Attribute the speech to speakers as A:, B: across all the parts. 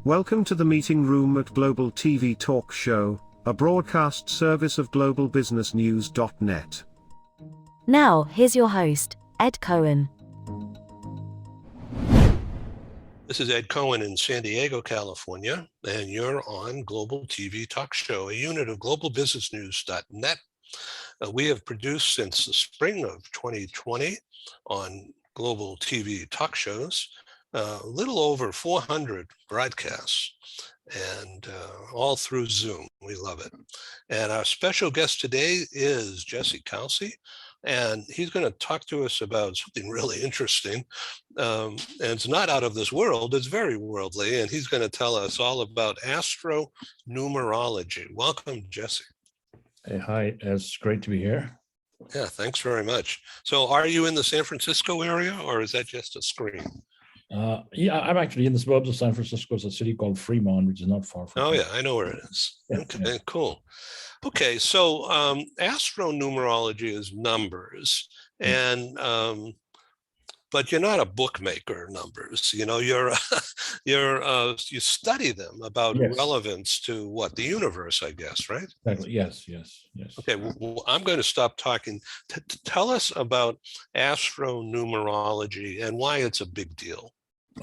A: Welcome to the meeting room at Global TV Talk Show, a broadcast service of globalbusinessnews.net.
B: Now, here's your host, Ed Cohen.
C: This is Ed Cohen in San Diego, California, and you're on Global TV Talk Show, a unit of globalbusinessnews.net. We have produced since the spring of 2020 on Global TV Talk Shows, a little over 400 broadcasts, and all through Zoom. We love it. And our special guest today is Jesse Kelsey, and he's going to talk to us about something really interesting. And it's not out of this world, it's very worldly, and he's going to tell us all about astronumerology. Welcome, Jesse.
D: Hey, hi, it's great to be here.
C: Yeah, thanks very much. So are you in the San Francisco area, or is that just a screen?
D: Yeah, I'm actually in the suburbs of San Francisco. It's a city called Fremont, which is not far from
C: here. Yeah, I know where it is. Yeah, okay, yeah. Cool. Okay, so astronumerology is numbers, and but you're not a bookmaker of numbers. You know, you study them about relevance to what the universe, I guess, right?
D: Exactly. Yes.
C: Okay, well, I'm going to stop talking. Tell us about astronumerology and why it's a big deal.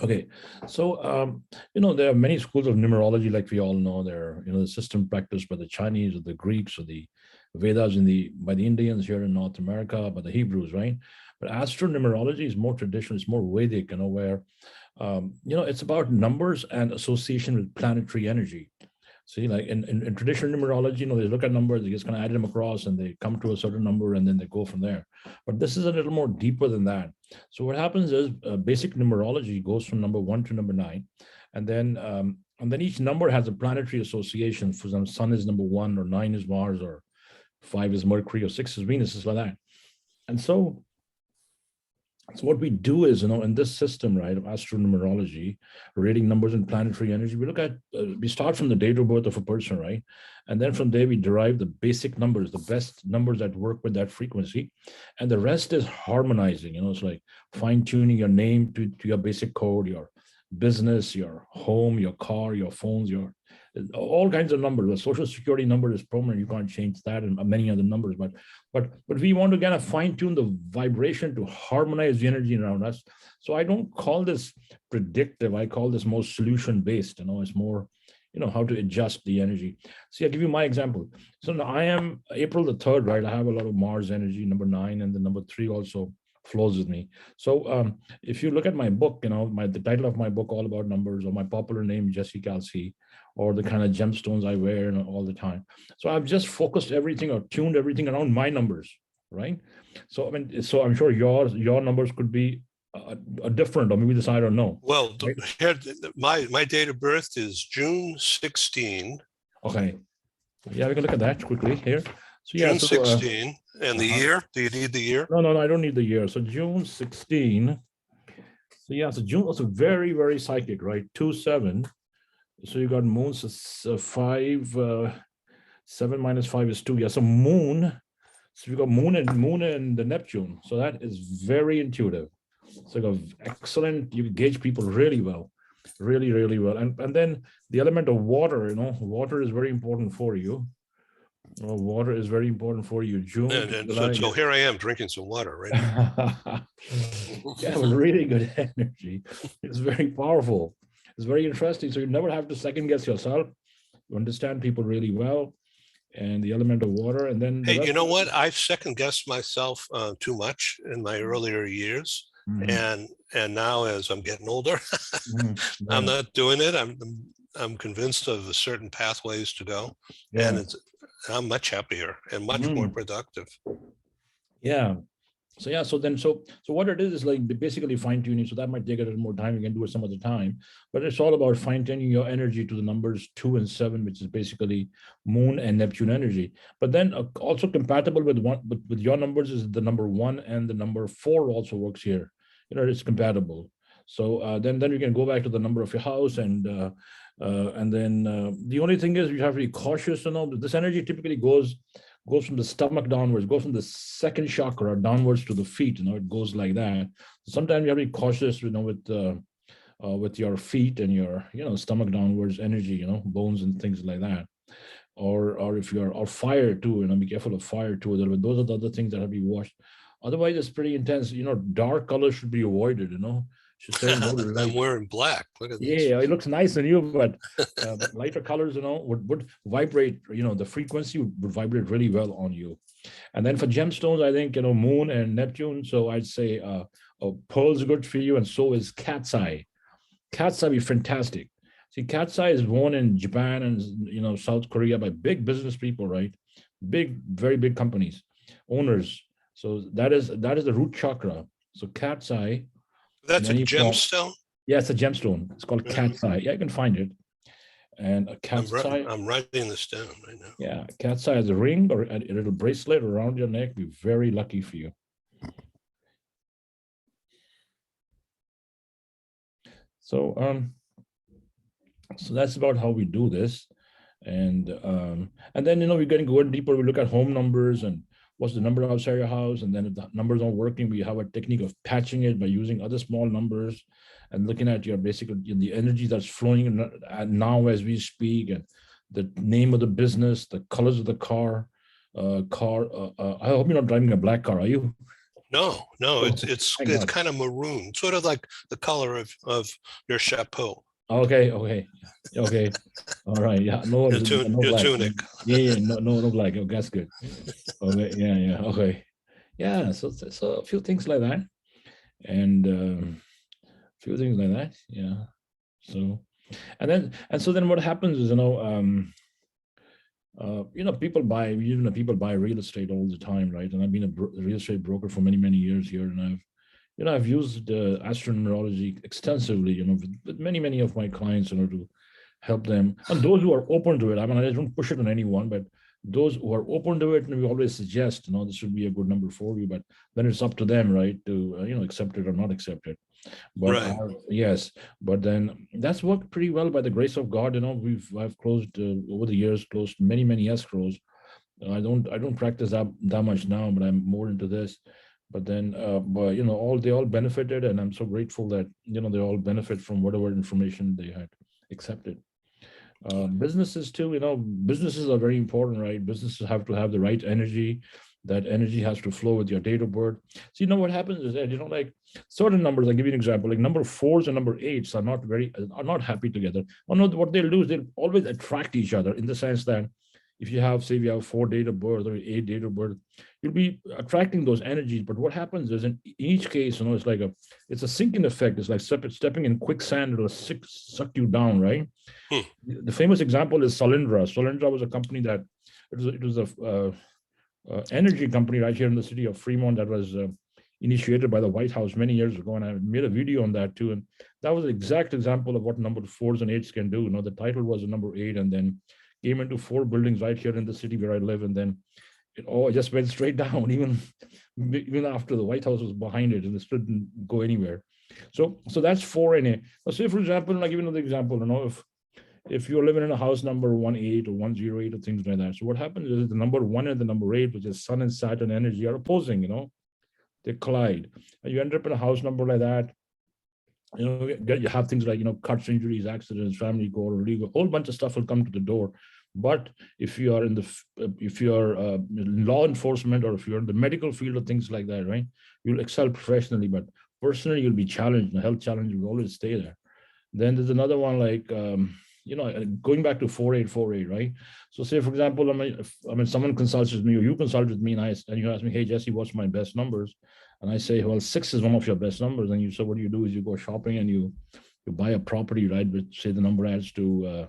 D: Okay, so there are many schools of numerology, like we all know. There, the system practiced by the Chinese or the Greeks or the Vedas by the Indians here in North America, by the Hebrews, right? But astronumerology is more traditional. It's more Vedic, where it's about numbers and association with planetary energy. See, like in traditional numerology, they look at numbers, they just kind of add them across and they come to a certain number and then they go from there. But this is a little more deeper than that. So what happens is basic numerology goes from number 1 to number 9. And then each number has a planetary association. For example, sun is number 1, or 9 is Mars, or 5 is Mercury, or 6 is Venus, is like that. And so what we do is, in this system, right, of astronumerology, reading numbers and planetary energy, we start from the date of birth of a person, right? And then from there, we derive the basic numbers, the best numbers that work with that frequency. And the rest is harmonizing, it's like fine tuning your name to your basic code, your business, your home, your car, your phones, all kinds of numbers. The social security number is permanent. You can't change that, and many other numbers. But we want to kind of fine tune the vibration to harmonize the energy around us. So I don't call this predictive. I call this more solution based. It's more, how to adjust the energy. See, I'll give you my example. So now I am April the 3rd, right? I have a lot of Mars energy, number 9, and the number 3 also flows with me. So if you look at my book, the title of my book, all about numbers, or my popular name, Jesse Kelsey, or the kind of gemstones I wear all the time. So I've just focused everything or tuned everything around my numbers, right? So so I'm sure your numbers could be a different, or maybe this, I don't know.
C: Well, right? Here, my date of birth is June 16.
D: Okay. Yeah, we can look at that quickly here. So
C: June 16, and the year? Do you need the year?
D: No, I don't need the year. So June 16. So June was very, very psychic, right? 2-7. So you got moon, so 5, 7 minus 5 is 2. Yeah, so moon. So you got moon and the Neptune. So that is very intuitive. So you got excellent. You gauge people really well, really, really well. And then the element of water. Water is very important for you. Water is very important for you. June.
C: So here I am drinking some water, right?
D: Yeah, really good energy. It's very powerful. It's very interesting. So you never have to second guess yourself. You understand people really well, and the element of water. And then,
C: hey, you know what? I've second guessed myself too much in my earlier years, and now as I'm getting older, I'm not doing it. I'm convinced of certain pathways to go, and I'm much happier and much more productive.
D: Yeah. So what it is like basically fine tuning. So that might take a little more time. You can do it some other time, but it's all about fine tuning your energy to the numbers 2 and 7, which is basically moon and Neptune energy. But then also compatible with with your numbers is the number 1, and the number 4 also works here. It's compatible. So then you can go back to the number of your house, and then the only thing is you have to be cautious. This energy typically goes goes from the stomach downwards, goes from the second chakra downwards to the feet. It goes like that. Sometimes you have to be cautious, with your feet and your, stomach downwards energy, bones and things like that. Or if you're, or fire too, be careful of fire too a little bit. Those are the other things that have to be watched. Otherwise, it's pretty intense. Dark colors should be avoided. Should stay more light.
C: I'm wearing black. Look at this.
D: Yeah, it looks nice on you, but lighter colors, would vibrate. The frequency would vibrate really well on you. And then for gemstones, I think Moon and Neptune. So I'd say Pearl's good for you, and so is cat's eye. Cat's eye be fantastic. See, cat's eye is born in Japan and South Korea by big business people, right? Big, very big companies, owners. So that is the root chakra. So cat's eye.
C: That's a gemstone?
D: Yeah, it's a gemstone. It's called cat's eye. Yeah, I can find it. And a cat's eye.
C: I'm writing this down right now.
D: Yeah, cat's eye is a ring or a little bracelet around your neck. Be very lucky for you. So so that's about how we do this. And then we're going deeper. We look at home numbers and what's the number outside your house, and then if the numbers aren't working, we have a technique of patching it by using other small numbers and looking at your the energy that's flowing now as we speak, and the name of the business, the colors of the car. I hope you're not driving a black car, are you?
C: No, it's kind of maroon, sort of like the color of your chapeau.
D: Okay. All right. Yeah. No
C: your tunic.
D: Yeah. No black. Oh, that's good. Okay. Yeah. Okay. Yeah. So a few things like that, and a few things like that. Yeah. So, and so then what happens is people buy real estate all the time, right? And I've been a real estate broker for many years here, and I've used astronumerology extensively, with many of my clients, to help them. And those who are open to it, I don't push it on anyone, but those who are open to it, and we always suggest, this should be a good number for you, but then it's up to them, right, to, accept it or not accept it. But
C: right.
D: Yes, but then that's worked pretty well by the grace of God. I've closed over the years, closed many escrows. I don't practice that much now, but I'm more into this. But then, they all benefited, and I'm so grateful that they all benefit from whatever information they had accepted. Businesses too, businesses are very important, right? Businesses have to have the right energy. That energy has to flow with your date of birth. So what happens is that like certain numbers. I'll give you an example. Like number 4s and number 8s are not happy together. Or no, what they'll do is they'll always attract each other, in the sense that if you have 4 date of birth or 8 date of birth, you'll be attracting those energies. But what happens is in each case, it's a sinking effect. It's like stepping in quicksand. It'll suck you down, right? The famous example is Solyndra. Solyndra was a company that it was a energy company right here in the city of Fremont that was initiated by the White House many years ago, and I made a video on that too. And that was an exact example of what number 4s and 8s can do. The title was a number 8, and then came into 4 buildings right here in the city where I live, and then it all just went straight down, even after the White House was behind it, and it still didn't go anywhere. So that's 4 and 8. Now, say for example, I'll give you another example. If you're living in a house number 18 or 108 or things like that, so what happens is the number 1 and the number 8, which is Sun and Saturn energy, are opposing. They collide, and you end up in a house number like that. You have things like cuts, injuries, accidents, family court, legal, a whole bunch of stuff will come to the door. But if you are in law enforcement, or if you're in the medical field or things like that, right, you'll excel professionally, but personally you'll be challenged. The health challenge will always stay there. Then there's another one like going back to 4848, right? So say for example, someone consults with me, or you consult with me, and you ask me, hey Jesse, what's my best numbers? And I say, well, 6 is one of your best numbers. And so what you do is you go shopping and you buy a property, right? Which say the number adds to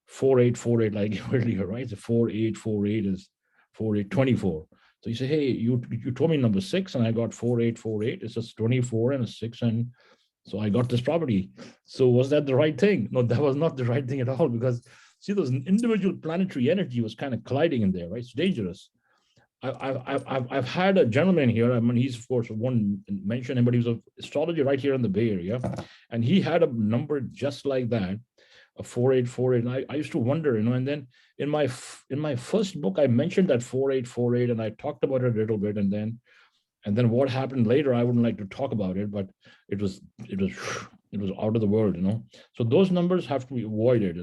D: 4848, like earlier, right? So 4848 is 4824. So you say, hey, you told me number 6, and I got 4848. It's just 24 and a 6, and so I got this property. So was that the right thing? No, that was not the right thing at all, because see, those individual planetary energy was kind of colliding in there, right? It's dangerous. I've had a gentleman here. He's of course won't mention him, but he was of astrology right here in the Bay Area, and he had a number just like that. a 4848. And I used to wonder, and then in my first book, I mentioned that 4848 and I talked about it a little bit. And then what happened later, I wouldn't like to talk about it, but it was out of the world, So those numbers have to be avoided,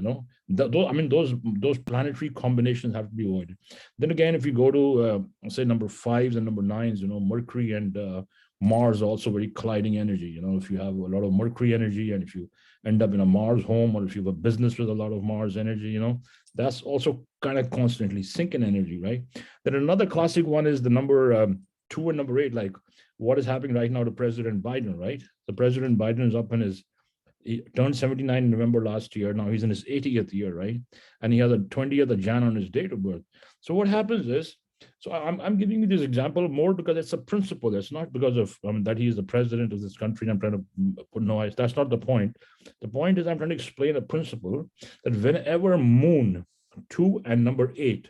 D: those planetary combinations have to be avoided. Then again, if you go to say number 5s and number 9s, Mercury and Mars also very colliding energy. If you have a lot of Mercury energy, and if you end up in a Mars home, or if you have a business with a lot of Mars energy, that's also kind of constantly sinking energy, right? Then another classic one is the number 2 and number 8, like what is happening right now to President Biden, right? The President Biden is up in he turned 79 in November last year. Now he's in his 80th year, right? And he has a 20th of Jan on his date of birth. So what happens is, so I'm giving you this example more because it's a principle. It's not because of that he is the president of this country and I'm trying to put no eyes. That's not the point. The point is I'm trying to explain a principle that whenever moon 2 and number 8,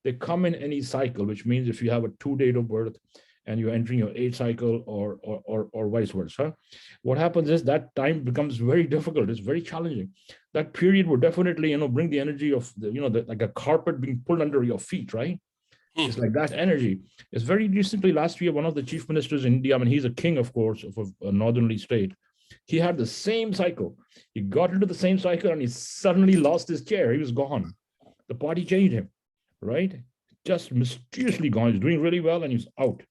D: they come in any cycle, which means if you have a 2 date of birth and you're entering your 8 cycle or vice versa, what happens is that time becomes very difficult. It's very challenging. That period would definitely, bring the energy of like a carpet being pulled under your feet, right? It's like that energy. It's very recently, last year, one of the chief ministers in India, he's a king, of course, of a northernly state. He had the same cycle. He got into the same cycle and he suddenly lost his chair. He was gone. The party changed him, right? Just mysteriously gone. He's doing really well and he's out.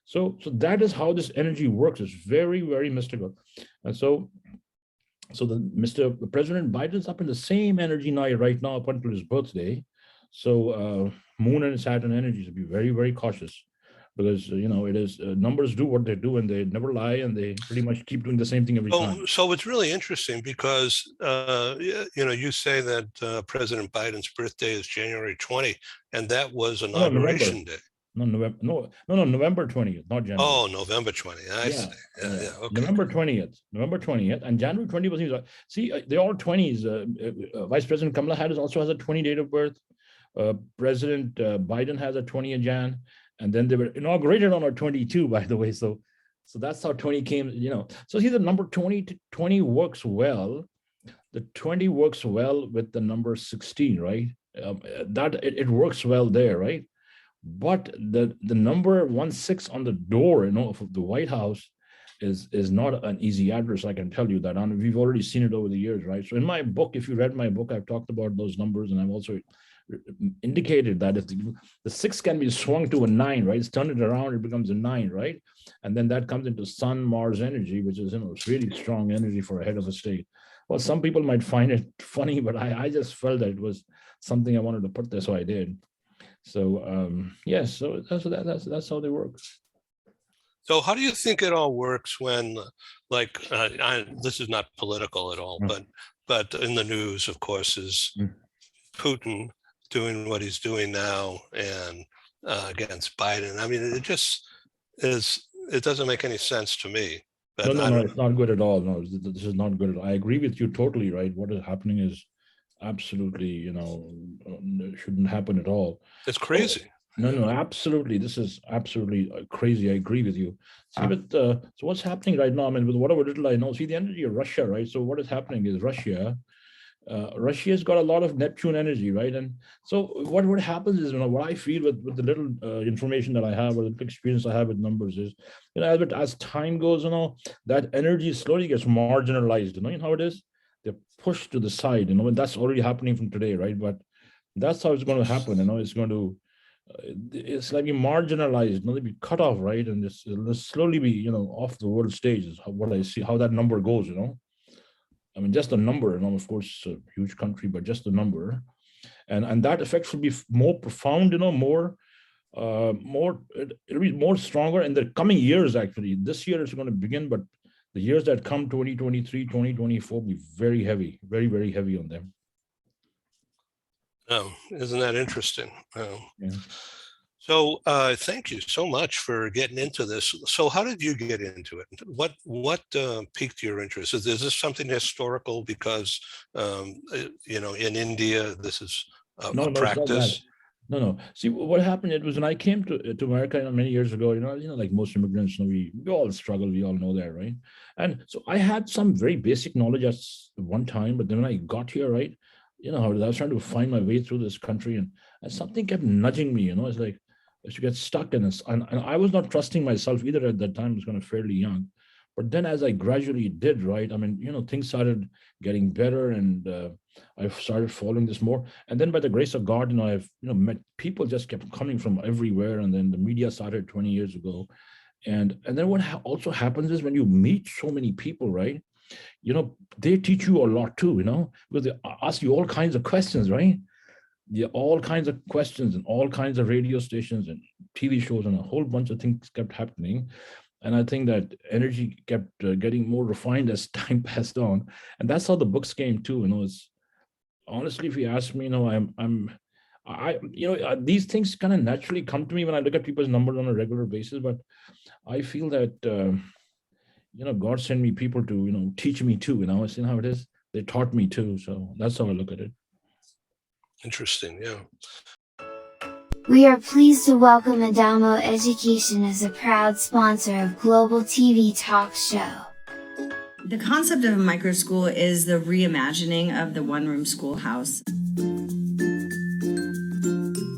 D: So that is how this energy works. It's very, very mystical. And so the President Biden's up in the same energy now right now up until his birthday. So Moon and Saturn energies, be very, very cautious, because it is numbers do what they do and they never lie, and they pretty much keep doing the same thing every time.
C: So it's really interesting because you say that President Biden's birthday is January 20, and that was inauguration day.
D: November 20th, not January.
C: Oh, November 20th. I see. Yeah, okay.
D: November 20th, and January 20 was. See, they're all 20s. Vice President Kamala Harris also has a 20 date of birth. President Biden has a 20 in Jan, and then they were inaugurated on a 22, by the way. So that's how 20 came. So see, the number 20 works well. The 20 works well with the number 16, right? That it works well there, right? But the number 16 on the door, of the White House is not an easy address. I can tell you that, and we've already seen it over the years, right? So in my book, if you read my book, I've talked about those numbers, and I've also indicated that if the 6 can be swung to a 9, right? It's turned it around, it becomes a 9, right? And then that comes into Sun Mars energy, which is it's really strong energy for a head of a state. Well, some people might find it funny, but I just felt that it was something I wanted to put there, so I did. So yes, so that's how they work.
C: So how do you think it all works when, like, this is not political at all, but in the news, of course, is Putin doing what he's doing now and against Biden? I mean, it just is. It doesn't make any sense to me. But
D: no, it's not good at all. No, this is not good at all. I agree with you totally. Right, what is happening is absolutely, shouldn't happen at all.
C: It's crazy.
D: No, absolutely. This is absolutely crazy. I agree with you. See, but so what's happening right now? I mean, with whatever little I know, see the energy of Russia, right? So what is happening is Russia's got a lot of Neptune energy, right? And so what happens is, what I feel with the little information that I have, or the experience I have with numbers is, as time goes, that energy slowly gets marginalized. You know how it is? They're pushed to the side, and that's already happening from today, right? But that's how it's going to happen. It's going to, it's like be marginalized, they'll be cut off, right? And it'll slowly be, off the world stage is what I see, how that number goes, I mean, just the number, of course, a huge country, but just the number. And that effect will be more profound, it'll be more stronger in the coming years, actually. This year it's going to begin, but the years that come, 2023, 2024, will be very heavy, very, very heavy on them.
C: Oh, isn't that interesting? Oh.
D: Yeah.
C: So thank you so much for getting into this. So how did you get into it? What piqued your interest? Is this something historical? Because in India, this is a practice.
D: No, no. See, what happened? It was when I came to America, many years ago. Like most immigrants, we all struggle. We all know that, right? And so I had some very basic knowledge at one time, but then when I got here, right, I was trying to find my way through this country, and something kept nudging me. It's like I should get stuck in this, and I was not trusting myself either at that time. I was kind of fairly young, but then as I gradually did, right, I mean, things started getting better, and I started following this more. And then by the grace of God, I've met people just kept coming from everywhere. And then the media started 20 years ago. And then what also happens is when you meet so many people, right? They teach you a lot too, because they ask you all kinds of questions, right? Yeah, all kinds of questions and all kinds of radio stations and TV shows and a whole bunch of things kept happening. And I think that energy kept getting more refined as time passed on. And that's how the books came too. It's honestly, if you ask me, these things kind of naturally come to me when I look at people's numbers on a regular basis. But I feel that God sent me people to teach me too. See how it is. They taught me too. So that's how I look at it.
C: Interesting, yeah.
E: We are pleased to welcome Adamo Education as a proud sponsor of Global TV Talk Show.
F: The concept of a micro school is the reimagining of the one-room schoolhouse.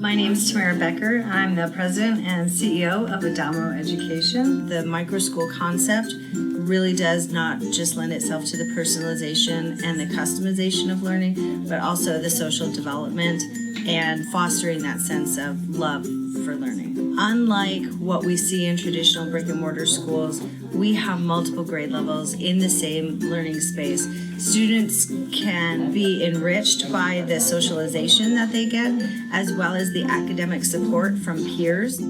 F: My name is Tamara Becker. I'm the president and CEO of Adamo Education. The micro school concept really does not just lend itself to the personalization and the customization of learning, but also the social development and fostering that sense of love for learning. Unlike what we see in traditional brick and mortar schools, we have multiple grade levels in the same learning space. Students can be enriched by the socialization that they get, as well as the academic support from peers.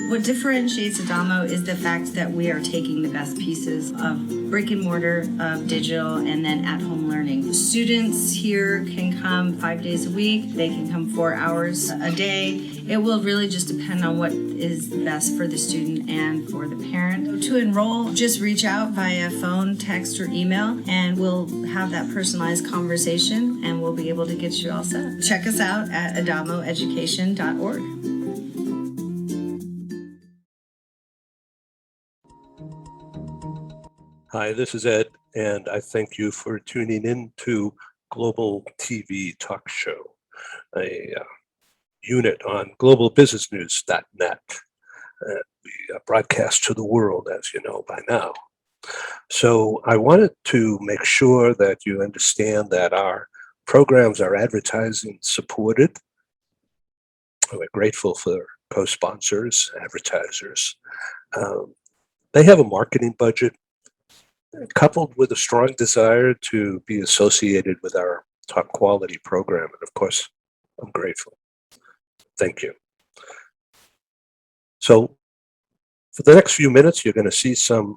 F: What differentiates Adamo is the fact that we are taking the best pieces of brick and mortar, of digital, and then at-home learning. Students here can come 5 days a week. They can come 4 hours a day. It will really just depend on what is best for the student and for the parent. To enroll, just reach out via phone, text, or email, and we'll have that personalized conversation, and we'll be able to get you all set. Check us out at adamoeducation.org.
C: Hi, this is Ed, and I thank you for tuning in to Global TV Talk Show, a unit on globalbusinessnews.net. We broadcast to the world, as you know by now. So I wanted to make sure that you understand that our programs are advertising supported. We're grateful for co-sponsors, advertisers. They have a marketing budget coupled with a strong desire to be associated with our top quality program. And of course, I'm grateful. Thank you. So for the next few minutes, you're going to see some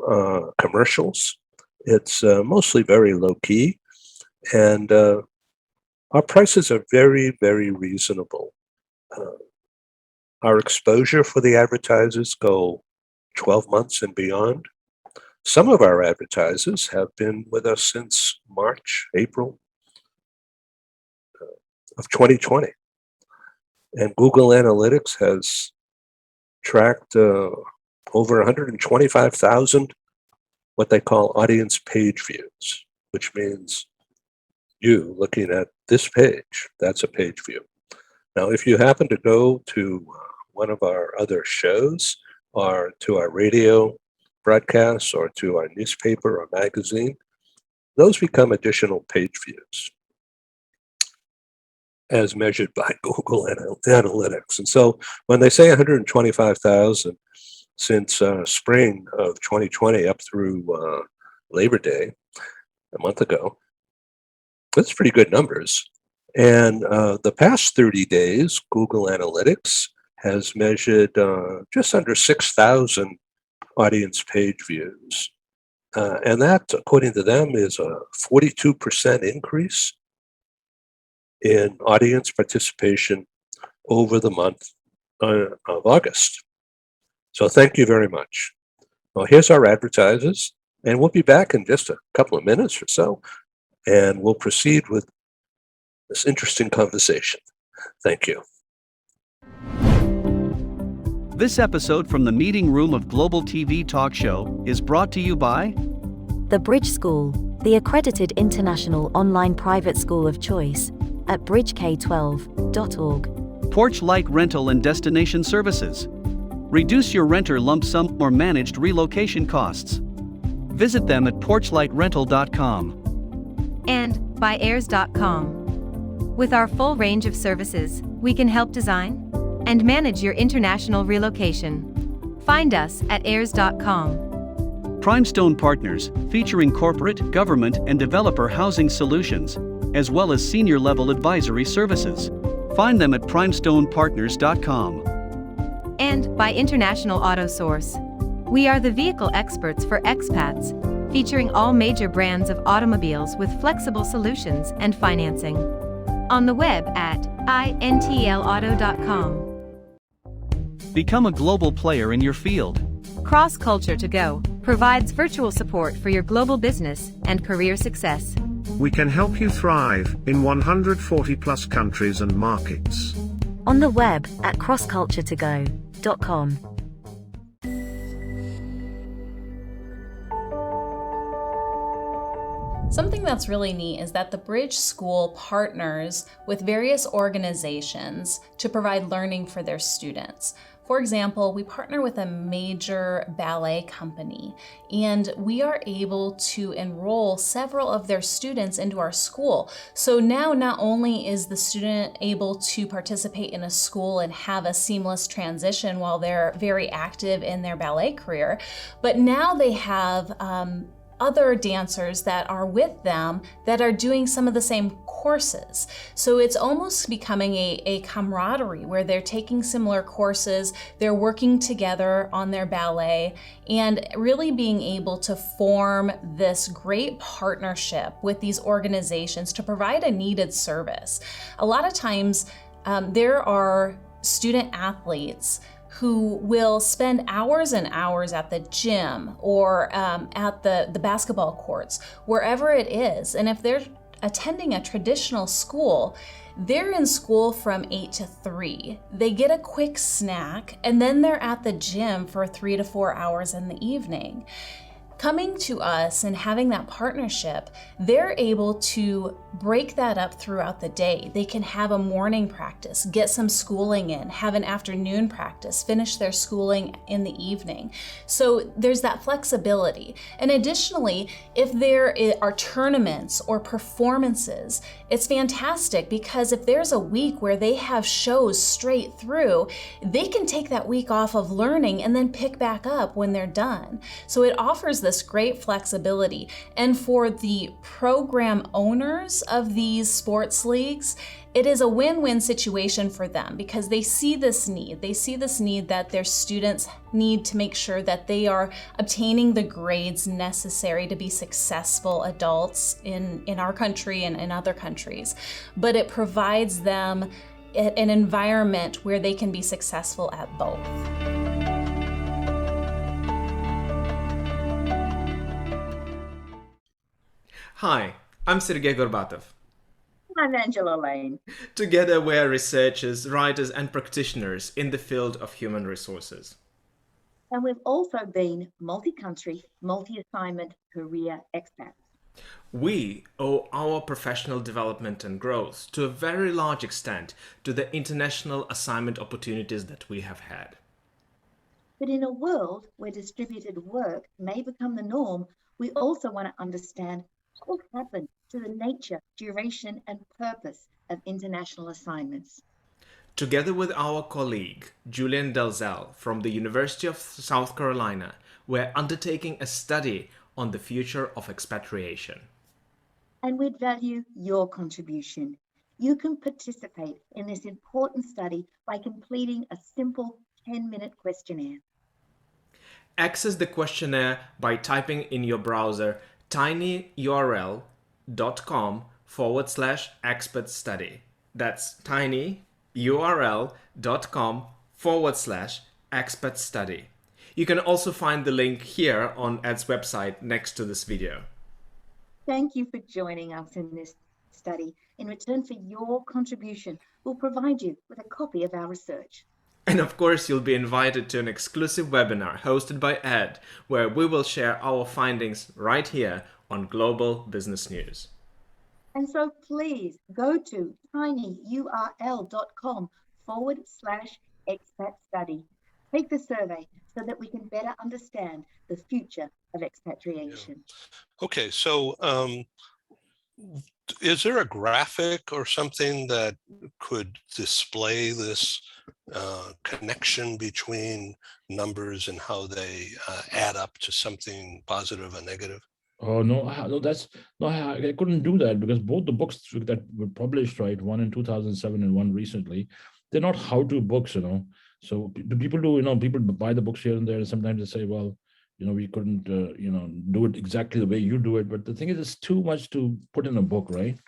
C: commercials. It's mostly very low key, and our prices are very, very reasonable. Our exposure for the advertisers go 12 months and beyond. Some of our advertisers have been with us since March, April of 2020. And Google Analytics has tracked over 125,000 what they call audience page views, which means you looking at this page, that's a page view. Now, if you happen to go to one of our other shows or to our radio broadcasts or to our newspaper or magazine, those become additional page views as measured by Google Analytics. And so when they say 125,000 since spring of 2020 up through Labor Day, a month ago, that's pretty good numbers. And the past 30 days, Google Analytics has measured just under 6,000 audience page views. And that, according to them, is a 42% increase in audience participation over the month of August. So thank you very much. Well, here's our advertisers, and we'll be back in just a couple of minutes or so, and we'll proceed with this interesting conversation. Thank you.
G: This episode from the meeting room of Global TV Talk Show is brought to you by
B: The Bridge School, the accredited international online private school of choice, at bridgek12.org.
G: Porch Light Rental and Destination Services. Reduce your renter lump sum or managed relocation costs. Visit them at porchlightrental.com.
H: And by airs.com. With our full range of services, we can help design and manage your international relocation. Find us at airs.com.
G: Primestone Partners, featuring corporate, government, and developer housing solutions, as well as senior-level advisory services. Find them at primestonepartners.com.
H: And by International Auto Source. We are the vehicle experts for expats, featuring all major brands of automobiles with flexible solutions and financing. On the web at intlauto.com.
G: Become a global player in your field.
H: Cross Culture to Go provides virtual support for your global business and career success.
A: We can help you thrive in 140 plus countries and markets.
B: On the web at crossculturetogo.com.
I: Something that's really neat is that the Bridge School partners with various organizations to provide learning for their students. For example, we partner with a major ballet company, and we are able to enroll several of their students into our school. So now not only is the student able to participate in a school and have a seamless transition while they're very active in their ballet career, but now they have other dancers that are with them that are doing some of the same courses. So it's almost becoming a camaraderie where they're taking similar courses, they're working together on their ballet, and really being able to form this great partnership with these organizations to provide a needed service. A lot of times there are student athletes who will spend hours and hours at the gym or at the basketball courts, wherever it is. And if they're attending a traditional school, they're in school from 8 to 3. They get a quick snack, and then they're at the gym for 3 to 4 hours in the evening. Coming to us and having that partnership, they're able to break that up throughout the day. They can have a morning practice, get some schooling in, have an afternoon practice, finish their schooling in the evening. So there's that flexibility. And additionally, if there are tournaments or performances, it's fantastic because if there's a week where they have shows straight through, they can take that week off of learning and then pick back up when they're done. So it offers this great flexibility. And for the program owners of these sports leagues, it is a win-win situation for them because they see this need. They see this need that their students need to make sure that they are obtaining the grades necessary to be successful adults in our country and in other countries. But it provides them an environment where they can be successful at both.
J: Hi, I'm Sergey Gorbatov.
K: I'm Angela Lane.
J: Together we're researchers, writers and practitioners in the field of human resources.
K: And we've also been multi-country, multi-assignment career expats.
J: We owe our professional development and growth to a very large extent to the international assignment opportunities that we have had.
K: But in a world where distributed work may become the norm, we also want to understand what will happen to the nature, duration, and purpose of international assignments.
J: Together with our colleague, Julian Dalzell from the University of South Carolina, we're undertaking a study on the future of expatriation.
K: And we'd value your contribution. You can participate in this important study by completing a simple 10-minute questionnaire.
J: Access the questionnaire by typing in your browser tinyurl.com/expert study. That's tinyurl.com/expert study. You can also find the link here on Ed's website next to this video.
K: Thank you for joining us in this study. In return for your contribution, we'll provide you with a copy of our research.
J: And of course, you'll be invited to an exclusive webinar hosted by Ed, where we will share our findings right here on Global Business News.
K: And so please go to tinyurl.com/expat study. Take the survey so that we can better understand the future of expatriation.
C: Yeah. Okay, so is there a graphic or something that could display this connection between numbers and how they add up to something positive or negative?
D: Oh no, I couldn't do that because both the books that were published, right, one in 2007 and one recently, they're not how-to books, So the people do, people buy the books here and there, and sometimes they say, well, we couldn't, do it exactly the way you do it. But the thing is, it's too much to put in a book, right?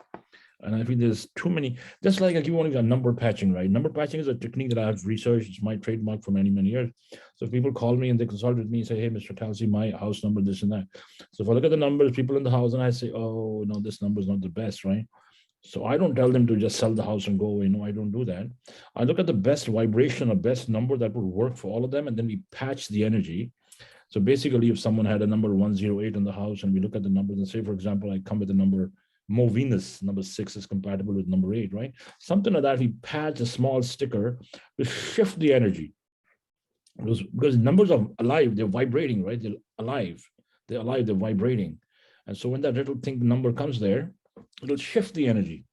D: And I think there's too many, just like I give one example, number patching, right? Number patching is a technique that I've researched. It's my trademark for many, many years. So if people call me and they consult with me and say, hey, Mr. Kelsey, my house number, this and that. So if I look at the numbers, people in the house, and I say, oh, no, this number is not the best, right? So I don't tell them to just sell the house and go away. No, I don't do that. I look at the best vibration or best number that would work for all of them, and then we patch the energy. So basically, if someone had a number 108 in the house and we look at the numbers and say, for example, I come with the number Mo Venus, number 6 is compatible with number 8, right? Something like that, we patch a small sticker to shift the energy. Because numbers are alive, they're vibrating, right? They're alive, they're vibrating. And so when that little thing number comes there, it'll shift the energy.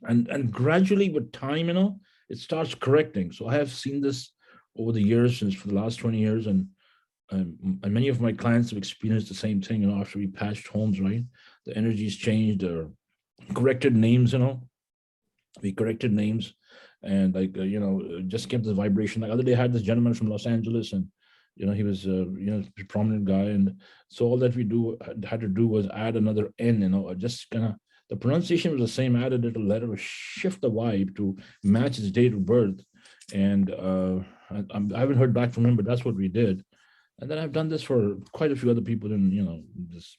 D: And gradually with time, it starts correcting. So I have seen this over the years, since for the last 20 years, and many of my clients have experienced the same thing, after we patched homes, right? The energy's changed, or corrected names, we corrected names, and just kept the vibration. Like other day I had this gentleman from Los Angeles, and he was a prominent guy, and so all that we had to do was add another N, just kind of, the pronunciation was the same, add a little letter, shift the vibe to match his date of birth. And I haven't heard back from him, but that's what we did. And then I've done this for quite a few other people in, this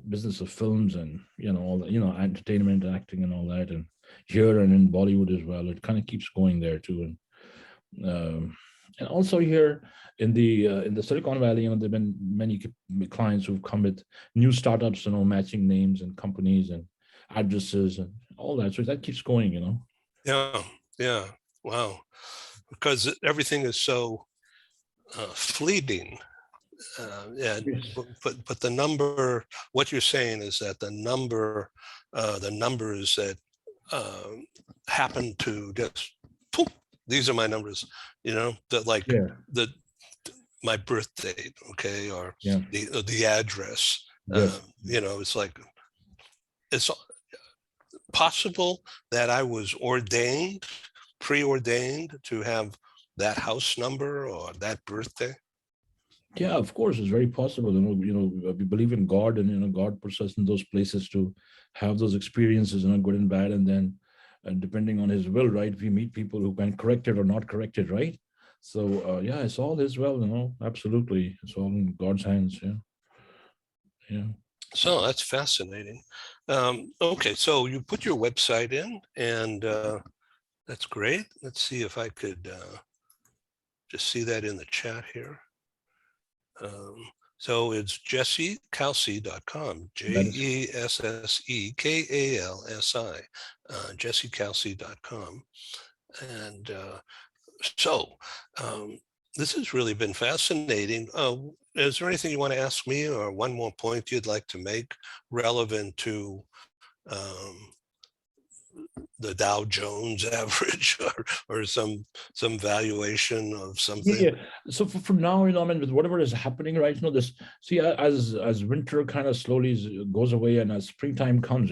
D: business of films and, all the, entertainment, acting and all that. And here and in Bollywood as well, it kind of keeps going there too. And also here in the Silicon Valley, there've been many clients who've come with new startups, matching names and companies and addresses and all that. So that keeps going,
C: Yeah. Wow. Because everything is so fleeting.
D: Yes.
C: But the number, what you're saying is that the numbers that happen to just poof, these are my numbers, that my birth date, okay, or the address.
D: Yes.
C: It's like, it's possible that I was preordained to have that house number or that birthday.
D: Yeah, of course, it's very possible. We believe in God, and God puts us in those places to have those experiences, good and bad, and then, depending on His will, right? We meet people who can correct it or not correct it, right? So yeah, it's all His will, absolutely. It's all in God's hands. Yeah.
C: So that's fascinating. Okay, so you put your website in, and that's great. Let's see if I could just see that in the chat here. So it's jessiekalsi.com, JESSEKALSI, jessiekalsi.com. And so this has really been fascinating. Is there anything you want to ask me, or one more point you'd like to make relevant to the Dow Jones average or some valuation of something?
D: Yeah. So for now, with whatever is happening right now, as winter kind of slowly goes away and as springtime comes,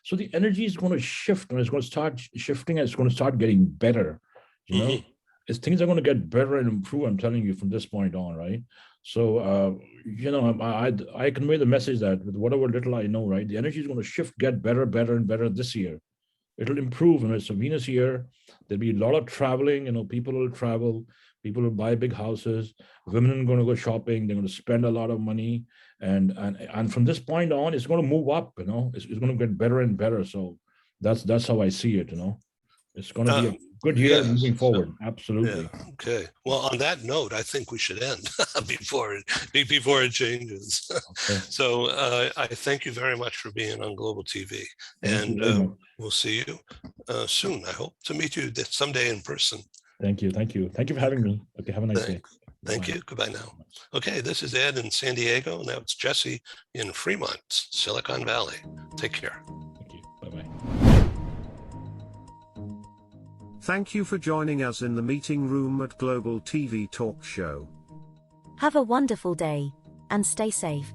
D: so the energy is going to shift, and it's going to start shifting, and it's going to start getting better, As things are going to get better and improve, I'm telling you, from this point on, right? So, I convey the message that with whatever little I know, right, the energy is going to shift, get better and better this year. It'll improve, it's a Venus year. There'll be a lot of traveling, people will travel, people will buy big houses, women are going to go shopping, they're going to spend a lot of money, and from this point on, it's going to move up, it's going to get better and better. So that's how I see it, It's going to be a good year
C: yes.
D: moving forward. Absolutely.
C: Yeah. Okay. Well, on that note, I think we should end before it changes.
D: Okay.
C: So I thank you very much for being on Global TV,
D: Thank you
C: and
D: very much.
C: we'll see you soon. I hope to meet you someday in person.
D: Thank you. Thank you. Thank you for having me. Okay. Have a nice day.
C: Thank you. Goodbye now. Okay, this is Ed in San Diego. Now it's Jesse in Fremont, Silicon Valley. Take care.
D: Thank you. Bye-bye.
A: Thank you for joining us in the meeting room at Global TV Talk Show.
B: Have a wonderful day, and stay safe.